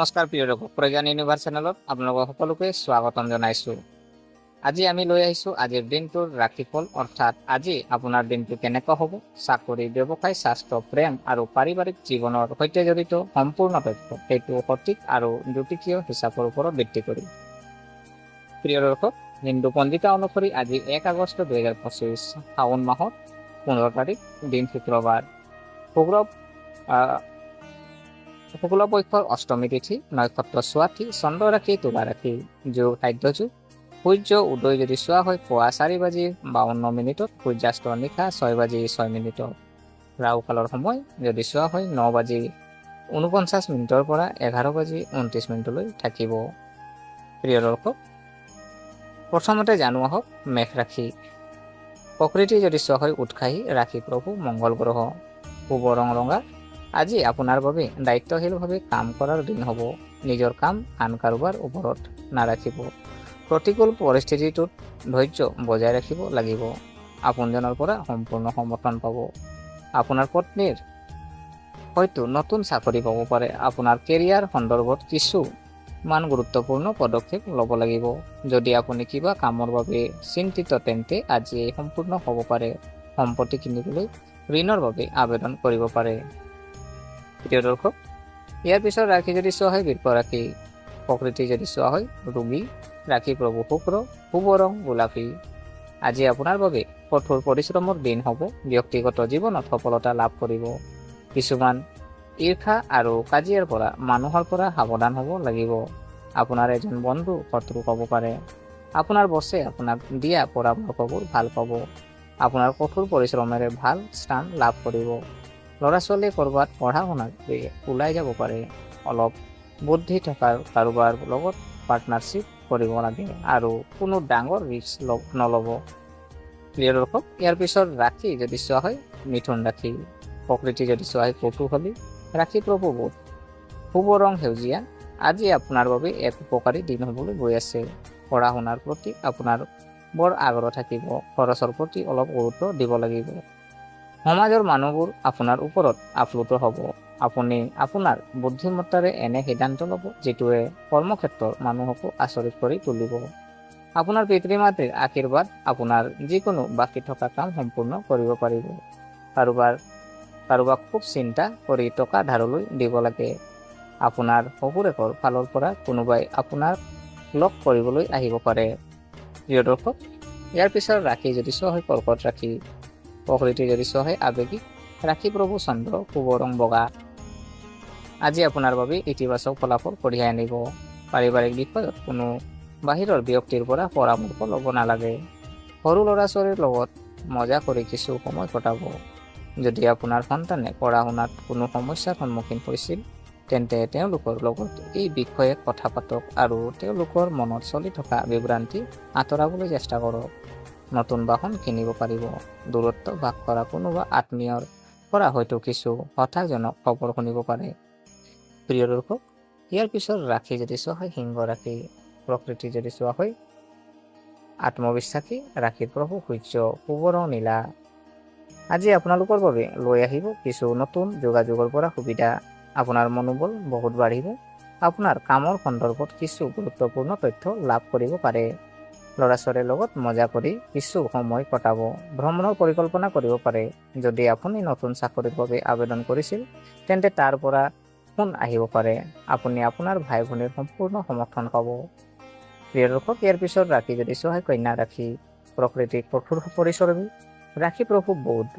নমস্কাৰ প্ৰিয় দৰ্শক, প্ৰজ্ঞান ইউনিভাৰ্ছ চেনেলত আপোনালোকক সকলোকে স্বাগতম জনাইছোঁ। আজি আমি লৈ আহিছোঁ আজিৰ দিনটোৰ ৰাশিফল, অৰ্থাৎ আজি আপোনাৰ দিনটো কেনেকুৱা হ'ব। চাকৰি, ব্যৱসায়, স্বাস্থ্য, প্ৰেম আৰু পাৰিবাৰিক জীৱনৰ সৈতে জড়িত সম্পূৰ্ণ তথ্য সেইটো সঠিক আৰু জ্যোতিষীয় হিচাপৰ ওপৰত ভিত্তি কৰি। প্ৰিয় দৰ্শক, হিন্দু পঞ্জিকা অনুসৰি আজি 1 আগষ্ট 2025 শাওণ মাহৰ 15 তাৰিখ, দিন শুক্ৰবাৰ। শুক্লপক্ষৰ অষ্টমী তিথি, নক্ষত্ৰ স্বাতি, চন্দ্ৰ ৰাশি তুলা ৰাশি, যোগ খাদ্য যোগ। সূৰ্য উদয় যদি চোৱা হয় পুৱা 4:52, সূৰ্যাস্ত নিশা 6:06। ৰাহু কালৰ সময় যদি চোৱা হয় 9:49 পৰা 11:29 থাকিব। প্ৰিয় দৰ্শক, প্ৰথমতে জানো আহক মেষ ৰাশি। প্ৰকৃতি যদি চোৱা হয় উৎসাহী, ৰাশি প্ৰভু মংগল গ্ৰহ। শুভ ৰং ৰঙা। আজি আপোনাৰ বাবে দায়িত্বশীলভাৱে কাম কৰাৰ দিন হ'ব। নিজৰ কাম আন কাৰোবাৰ ওপৰত নাৰাখিব। প্ৰতিকূল পৰিস্থিতিটোত ধৈৰ্য বজাই ৰাখিব লাগিব। আপোনজনৰ পৰা সম্পূৰ্ণ সমৰ্থন পাব। আপোনাৰ পত্নীৰ হয়তো নতুন চাকৰি পাব পাৰে। আপোনাৰ কেৰিয়াৰ সন্দৰ্ভত কিছুমান গুৰুত্বপূৰ্ণ পদক্ষেপ ল'ব লাগিব। যদি আপুনি কিবা কামৰ বাবে চিন্তিত তেন্তে আজি সম্পূৰ্ণ হ'ব পাৰে। সম্পত্তি কিনিবলৈ ঋণৰ বাবে আবেদন কৰিব পাৰে। প্ৰিয় দৰ্শক, ইয়াৰ পিছত ৰাশি যদি চোৱা হয় বৃষ ৰাশি। প্ৰকৃতি যদি চোৱা হয় ৰোগী, ৰাশি প্ৰভু শুক্ৰ, শুভ ৰং গোলাপী। আজি আপোনাৰ বাবে কঠোৰ পৰিশ্ৰমৰ দিন হ'ব। ব্যক্তিগত জীৱনত সফলতা লাভ কৰিব। কিছুমান ঈৰ্ষা আৰু কাজিয়াৰ পৰা মানুহৰ পৰা সাৱধান হ'ব লাগিব। আপোনাৰ এজন বন্ধু শত্ৰু হ'ব পাৰে। আপোনাৰ বছে আপোনাক দিয়া পৰামৰ্শবোৰ ভাল পাব। আপোনাৰ কঠোৰ পৰিশ্ৰমেৰে ভাল স্থান লাভ কৰিব। ল'ৰা ছোৱালীয়ে ক'ৰবাত পঢ়া শুনাত ওলাই যাব পাৰে। অলপ বুদ্ধি থকাৰ কাৰোবাৰ লগত পাৰ্টনাৰশ্বিপ কৰিব লাগে আৰু কোনো ডাঙৰ ৰিস্ক নল'ব। প্ৰিয় দৰ্শক, ইয়াৰ পিছত ৰাশি যদি চোৱা হয় মিথুন ৰাশি। প্ৰকৃতি যদি চোৱা হয় কৌতূহলী, ৰাশি প্ৰভু বুধ, শুভ ৰং সেউজীয়া। আজি আপোনাৰ বাবে এক উপকাৰী দিন হ'বলৈ গৈ আছে। পঢ়া শুনাৰ প্ৰতি আপোনাৰ বৰ আগ্ৰহ থাকিব। খৰচৰ প্ৰতি অলপ গুৰুত্ব দিব লাগিব। সমাজৰ মানুহবোৰ আপোনাৰ ওপৰত আপ্লুত হ'ব। আপুনি আপোনাৰ বুদ্ধিমত্তাৰে এনে সিদ্ধান্ত ল'ব যিটোৱে কৰ্মক্ষেত্ৰৰ মানুহকো আচৰিত কৰি তুলিব। আপোনাৰ পিতৃ মাতৃৰ আশীৰ্বাদ আপোনাৰ যিকোনো বাকী থকা কাম সম্পূৰ্ণ কৰিব পাৰিব। কাৰোবাক খুব চিন্তা কৰি টকা ধাৰলৈ দিব লাগে। আপোনাৰ শহুৰেকৰ ফালৰ পৰা কোনোবাই আপোনাক লগ কৰিবলৈ আহিব পাৰে। প্ৰিয় দৰ্শক, ইয়াৰ পিছত ৰাশি যদি চোৱা হয় কৰ্কট ৰাশি। প্ৰকৃতি যদি চোৱা হয় আৱেগিক, ৰাশি প্ৰভু চন্দ্ৰ, শুভ ৰং বগা। আজি আপোনাৰ বাবে ইতিবাচক ফলাফল কঢ়িয়াই আনিব। পাৰিবাৰিক বিষয়ত কোনো বাহিৰৰ ব্যক্তিৰ পৰা পৰামৰ্শ ল'ব নালাগে। সৰু ল'ৰা ছোৱালীৰ লগত মজা কৰি কিছু সময় কটাব। যদি আপোনাৰ সন্তানে পঢ়া শুনাত কোনো সমস্যাৰ সন্মুখীন হৈছিল তেন্তে তেওঁলোকৰ লগত এই বিষয়ে কথা পাতক আৰু তেওঁলোকৰ মনত চলি থকা বিভ্ৰান্তি আঁতৰাবলৈ চেষ্টা কৰক। নতুন বাহন কিনিব পাৰিব। দূৰত্ব বাস কৰা কোনোবা আত্মীয়ৰ পৰা হয়তো কিছু হতাশজনক খবৰ শুনিব পাৰে। প্ৰিয় দৰ্শক, ইয়াৰ পিছত ৰাশি যদি চোৱা হয় সিংহ ৰাশি। প্ৰকৃতি যদি চোৱা হয় আত্মবিশ্বাসী, ৰাশি প্ৰভু সূৰ্য, শুভ ৰং নীলা। আজি আপোনালোকৰ বাবে লৈ আহিব কিছু নতুন যোগাযোগৰ পৰা সুবিধা। আপোনাৰ মনোবল বহুত বাঢ়িব। আপোনাৰ কামৰ সন্দৰ্ভত কিছু গুৰুত্বপূৰ্ণ তথ্য লাভ কৰিব পাৰে। ল'ৰা ছোৱালীৰ লগত মজা কৰি কিছু সময় কটাব। ভ্ৰমণৰ পৰিকল্পনা কৰিব পাৰে। যদি আপুনি নতুন চাকৰিৰ বাবে আবেদন কৰিছিল তেন্তে তাৰ পৰা ফোন আহিব পাৰে। আপুনি আপোনাৰ ভাই ভনীৰ সম্পূৰ্ণ সমৰ্থন পাব। প্ৰিয় দৰ্শক, ইয়াৰ পিছত ৰাশি যদি চোৱা হয় কন্যা ৰাশি। প্ৰকৃতি কঠোৰ পৰিশ্ৰমী, ৰাশি প্ৰভু বুধ,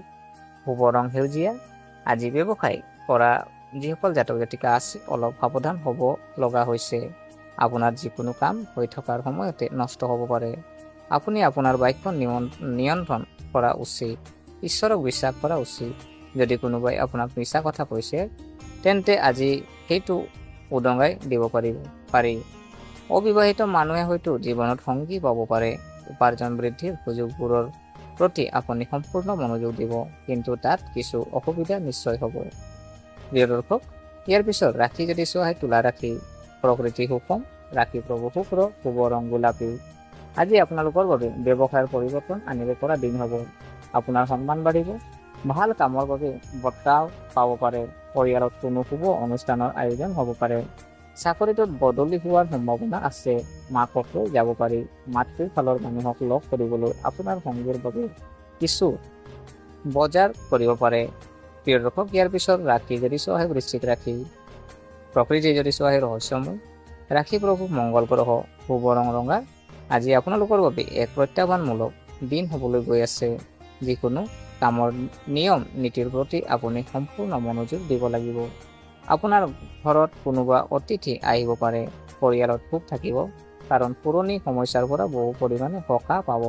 শুভ ৰং সেউজীয়া। আজি ব্যৱসায় কৰা যিসকল জাতক জাতিকা আছে অলপ সাৱধান হ'ব লগা হৈছে। আপোনাৰ যিকোনো কাম হৈ থকাৰ সময়তে নষ্ট হ'ব পাৰে। আপুনি আপোনাৰ বাক্য নিয়ন্ত্ৰণ কৰা উচিত। ঈশ্বৰক বিশ্বাস কৰা উচিত। যদি কোনোবাই আপোনাক মিছা কথা কৈছে তেন্তে আজি সেইটো উদঙাই দিব পাৰি। অবিবাহিত মানুহে হয়তো জীৱনত সংগী পাব পাৰে। উপাৰ্জন বৃদ্ধিৰ সুযোগবোৰৰ প্ৰতি আপুনি সম্পূৰ্ণ মনোযোগ দিব, কিন্তু তাত কিছু অসুবিধা নিশ্চয় হ'ব। প্ৰিয় দৰ্শক, ইয়াৰ পিছত ৰাশি যদি চোৱা হয় তুলা ৰাশি। প্ৰকৃতি সুষম, ৰাশি প্ৰভু শুক্ৰ, শুভ ৰং গোলাপী। আজি আপোনালোকৰ বাবে ব্যৱসায়ৰ পৰিৱৰ্তন আনিব পৰা দিন হ'ব। আপোনাৰ সন্মান বাঢ়িব। ভাল কামৰ বাবে বঁটাও পাব পাৰে। পৰিয়ালত কোনো শুভ অনুষ্ঠানৰ আয়োজন হ'ব পাৰে। চাকৰিটোত বদলি হোৱাৰ সম্ভাৱনা আছে। মাকক লৈ যাব পাৰি। মাতৃৰ ফালৰ মানুহক লগ কৰিবলৈ আপোনাৰ সংগীৰ বাবে কিছু বজাৰ কৰিব পাৰে। প্ৰিয় দৰ্শক, ইয়াৰ পিছত ৰাশি যদি চোৱা হয় বৃশ্চিক ৰাশি। প্ৰকৃতি যদি চোৱা হয় ৰহস্যময়। ৰাশি প্ৰভু মংগল গ্ৰহ, শুভ ৰং ৰঙা। আজি আপোনালোকৰ বাবে এক প্ৰত্যাহ্বানমূলক দিন হ'বলৈ গৈ আছে। যিকোনো কামৰ নিয়ম নীতিৰ প্ৰতি আপুনি সম্পূৰ্ণ মনোযোগ দিব লাগিব। আপোনাৰ ঘৰত কোনোবা অতিথি আহিব পাৰে। পৰিয়ালত সুখ থাকিব, কাৰণ পুৰণি সমস্যাৰ পৰা বহু পৰিমাণে সকাহ পাব।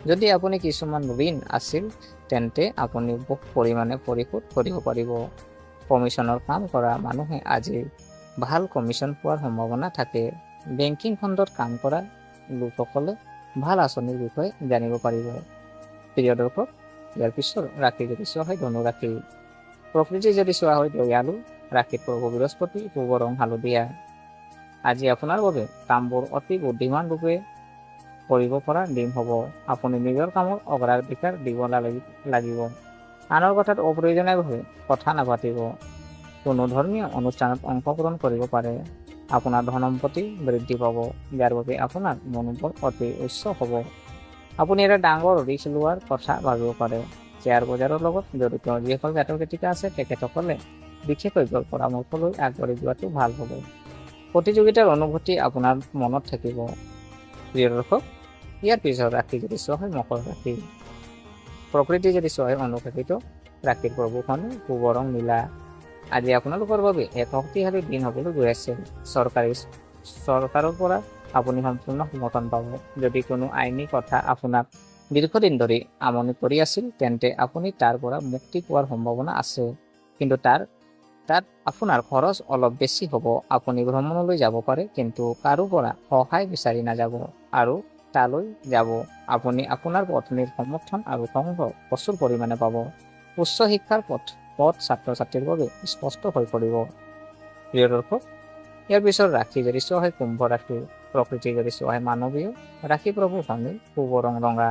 যদি আপুনি কিছুমান ঋণ আছিল তেন্তে আপুনি বহু পৰিমাণে পৰিশোধ কৰিব পাৰিব। কমিছনৰ কাম কৰা মানুহে আজি ভাল কমিছন পোৱাৰ সম্ভাৱনা থাকে। বেংকিং খণ্ডত কাম কৰা লোকসকলে ভাল আঁচনিৰ বিষয়ে জানিব পাৰিব। প্ৰিয় দৰ্শক, ইয়াৰ পিছত ৰাশি যদি চোৱা হয় ধনু ৰাশি। প্ৰকৃতি যদি চোৱা হয় দয়ালু। ৰাশিত প্ৰভু বৃহস্পতি, শুভ ৰং হালধীয়া। আজি আপোনাৰ বাবে কামবোৰ অতি বুদ্ধিমান ৰূপে কৰিব পৰা দিন হ'ব। আপুনি নিজৰ কামত অগ্ৰাধিকাৰ দিব লাগিব। আনৰ কথাত অপ্ৰয়োজনীয়ভাৱে কথা নাপাতিব। কোনো ধৰ্মীয় অনুষ্ঠানত অংশগ্ৰহণ কৰিব পাৰে। আপোনাৰ ধনসম্পত্তি বৃদ্ধি পাব, যাৰ বাবে আপোনাৰ মনোবল অতি উচ্চ হ'ব। আপুনি এটা ডাঙৰ ৰিস্ক লোৱাৰ কথা ভাবিব পাৰে। শ্বেয়াৰ বজাৰৰ লগত জড়িত যিসকল জাতক জাতিকা আছে তেখেতসকলে বিশেষজ্ঞৰ পৰামৰ্শ লৈ আগবাঢ়ি যোৱাটো ভাল হ'ব। প্ৰতিযোগিতাৰ অনুভূতি আপোনাৰ মনত থাকিব। প্ৰিয় দৰ্শক, ইয়াৰ পিছত ৰাশি যদি চোৱা হয় মকৰ ৰাশি। প্ৰকৃতি যদি চোৱা হয় অনুশাসিত। ৰাশিৰ প্ৰভু শনি, শুভ ৰং নীলা। আজি আপোনালোকৰ বাবে এক শক্তিশালী দিন হ'বলৈ গৈ আছে। চৰকাৰৰ পৰা আপুনি সম্পূৰ্ণ সমৰ্থন পাব। যদি কোনো আইনী কথা আপোনাক দীৰ্ঘদিন ধৰি আমনি কৰি আছিল তেন্তে আপুনি তাৰ পৰা মুক্তি পোৱাৰ সম্ভাৱনা আছে। কিন্তু তাত আপোনাৰ খৰচ অলপ বেছি হ'ব। আপুনি ভ্ৰমণলৈ যাব পাৰে, কিন্তু কাৰো পৰা সহায় বিচাৰি নাযাব আৰু তালৈ যাব আপুনি আপোনাৰ পত্নীৰ সমৰ্থন আৰু সংগ প্ৰচুৰ পৰিমাণে পাব। উচ্চ শিক্ষাৰ পথ ছাত্ৰ ছাত্ৰীৰ বাবে স্পষ্ট হৈ পৰিব। প্ৰিয় দৰ্শক, ইয়াৰ পিছত ৰাশি যদি চোৱা হয় কুম্ভ ৰাশি। প্ৰকৃতি যদি চোৱা হয় মানৱীয়। ৰাশি প্ৰভু শনি, শুভ ৰং ৰঙা।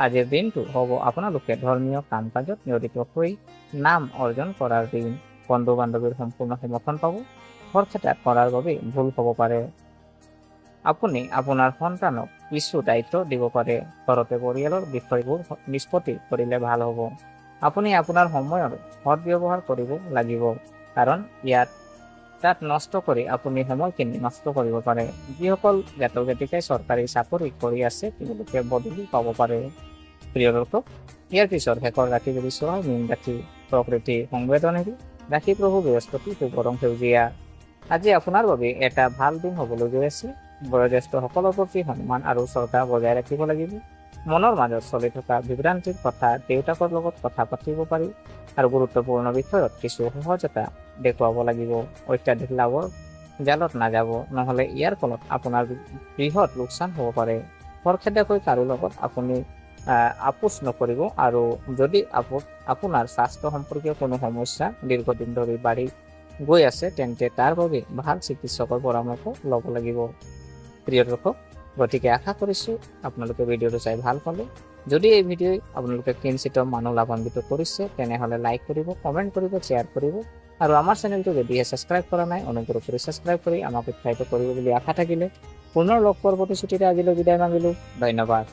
আজিৰ দিনটো হ'ব আপোনালোকে ধৰ্মীয় কাম কাজত নিয়োজিত হৈ নাম অৰ্জন কৰাৰ দিন। বন্ধু বান্ধৱীৰ সম্পূৰ্ণ সমৰ্থন পাব। খৰখেদা কৰাৰ বাবে ভুল হ'ব পাৰে। আপুনি আপোনাৰ সন্তানক কিছু দায়িত্ব দিব পাৰে। ঘৰতে পৰিয়ালৰ বিষয়বোৰ নিষ্পত্তি কৰিলে ভাল হ'ব। আপুনি আপোনাৰ সময়ৰ সদব্যৱহাৰ কৰিব লাগিব, কাৰণ তাত নষ্ট কৰি আপুনি সময়খিনি নষ্ট কৰিব পাৰে। যিসকল জাতক জাতিকাই চৰকাৰী চাকৰি কৰি আছে তেওঁলোকে বদলি পাব পাৰে। প্ৰিয় দৰ্শক, ইয়াৰ পিছত শেষৰ ৰাশি যদি চোৱা হয় মীন ৰাশি। প্ৰকৃতি সংবেদনশীল। ৰাশি প্ৰভু বৃহস্পতি, শুভ ৰং সেউজীয়া। আজি আপোনাৰ বাবে এটা ভাল দিন হ'বলৈ গৈ আছে। বয়োজ্যেষ্ঠসকলৰ প্ৰতি সন্মান আৰু শ্ৰদ্ধা বজাই ৰাখিব লাগিব। মনৰ মাজত চলি থকা বিভ্ৰান্তিৰ কথা দেউতাকৰ লগত কথা পাতিব পাৰি আৰু গুৰুত্বপূৰ্ণ বিষয়ত কিছু সহজতা দেখুৱাব লাগিব। অত্যাধিক লাভৰ জালত নাযাব, নহ'লে ইয়াৰ ফলত আপোনাৰ বৃহৎ লোকচান হ'ব পাৰে। খৰখেদাকৈ কাৰো লগত আপুনি আপোচ নকৰিব। আৰু যদি আপোনাৰ স্বাস্থ্য সম্পৰ্কীয় কোনো সমস্যা দীৰ্ঘদিন ধৰি বাঢ়ি গৈ আছে তেন্তে তাৰ বাবে ভাল চিকিৎসকৰ পৰামৰ্শ ল'ব লাগিব। প্ৰিয় দৰ্শক, গতিকে আশা কৰিছোঁ আপোনালোকে ভিডিঅ'টো চাই ভাল পালে। যদি এই ভিডিঅ'ই আপোনালোকে কিঞ্চিত মানুহ লাভান্বিত কৰিছে তেনেহ'লে লাইক কৰিব, কমেণ্ট কৰিব, শ্বেয়াৰ কৰিব আৰু আমাৰ চেনেলটো যদিহে ছাবস্ক্ৰাইব কৰা নাই অনুগ্ৰহ কৰি ছাবস্ক্ৰাইব কৰি আমাক উৎসাহিত কৰিব বুলি আশা থাকিলে পুনৰ লগ পোৱাৰ প্ৰতিশ্ৰুতিৰে আজিলৈ বিদায় মাগিলোঁ। ধন্যবাদ।